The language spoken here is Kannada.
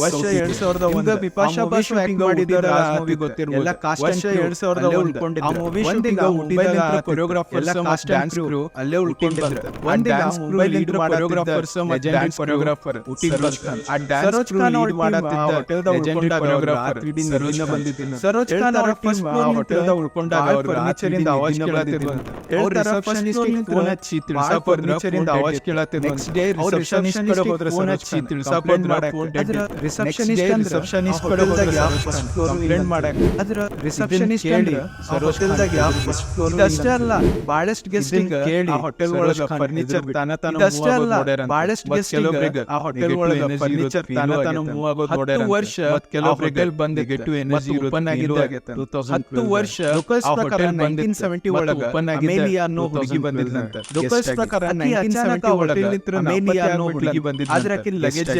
ವರ್ಷ 2001 ಬಿಪಾಶಾ ಬಾಸು ಆಕ್ಟ್ ಮಾಡಿದ್ದ ಮೂವಿ ಗೊತ್ತಿರಬಹುದು. ಎಲ್ಲ ಕಾಸ್ಟ್ ವರ್ಷ 2001 ಆ ಮೂವಿ ಶೂಟಿಂಗ್ ಹುಟ್ಟಿದಾಗ ಕೊರಿಯೋಗ್ರಾಫರ್ಸ್ ಮತ್ತು ಡ್ಯಾನ್ಸ್ ಕ್ರೂ ಅಲ್ಲೇ ಉಳ್ಕೊಂಡಿದ್ರು. ಒಂದಿನ ಮುಂಬೈ ಲೀಡ್ ಕೊರಿಯೋಗ್ರಾಫರ್ಸ್ ಮತ್ತು ಡ್ಯಾನ್ಸ್ ಕೊರಿಯೋಗ್ರಾಫರ್ ಸರೋಜ್ ಖಾನ್ ಆ ಡ್ಯಾನ್ಸ್ ಕ್ರೂ ಲೀಡ್ ಮಾಡುತ್ತಿದ್ದ ಲೆಜೆಂಡರಿ ಕೊರಿಯೋಗ್ರಾಫರ್ ಸರೋಜ್ ಖಾನ್ ಅವರ ಫಸ್ಟ್ ಹೋಟೆಲ್ ದ ಉಳ್ಕೊಂಡಾಗ ಅವರು ಫರ್ನಿಚರ್ ಇಂದ ಆವಾಜ್ ಕೇಳತ್ತಿದ್ರು. ಅವರು ರಿಸೆಪ್ಷನಿಸ್ಟ್ ಗೆ ಫೋನ್ ಹಚ್ಚಿ ತಿಳಿಸಾ ಫರ್ನಿಚರ್ ಇಂದ ಆವಾಜ್ ಕೇಳತ್ತಿದ್ರು. ನೆಕ್ಸ್ಟ್ ಡೇ ರಿಸೆಪ್ಷನಿಸ್ಟ್ ಕಡೆ ಹೋದ್ರೆ ಫೋನ್ ಹಚ್ಚಿ ತಿಳಿಸಾ ರಿಸೆಪ್ಷನಿಸ್ಟ್ ಕಡೆ ಕಂಪ್ಲೇಂಟ್ ಮಾಡಕ್ಕೆ ಅದ್ರ ರಿಸೆಪ್ಷನಿಸ್ಟ್ ಕೇಳಿ ಹೋಟೆಲ್ದಾಗ ಇದಷ್ಟೇ ಅಲ್ಲ ಬಹಳಷ್ಟು ಗೆಸ್ಟ್ ಕೇಳಿ ಆ ಹೋಟೆಲ್ ಒಳಗ ಫರ್ನಿಚರ್ ಇದಷ್ಟೇ ಅಲ್ಲ ಬಹಳಷ್ಟು ಗೆಸ್ಟ್ ಕೆಲವೊಬ್ಬರಿಗೆ ಆ ಹೋಟೆಲ್ ಒಳಗ ಫರ್ನಿಚರ್ ಮೂವ್ ಆಗೋದು ನೋಡ್ಯಾರ. ವರ್ಷ ಕೆಲವೊಬ್ಬರಿಗೆ hotel Bandige to energy open ಆಗಿದ್ದಾಗ 10 ವರ್ಷ ಲೋಕಲ್ಸ್ ಪ್ರಕಾರ 1970 ಒಳಗ ಅಮೇಲಿಯಾ ಅನ್ನೋ ಹುಡುಗಿ ಬಂದಿದ್ದಂತ. ಲೋಕಲ್ಸ್ ಪ್ರಕಾರ 1970 ಒಳಗ ಅಮೇಲಿಯಾ ಅನ್ನೋ ಹುಡುಗಿ ಬಂದಿದ್ದ. ಆದ್ರೆ ಆಕಿ ಲಗೇಜ್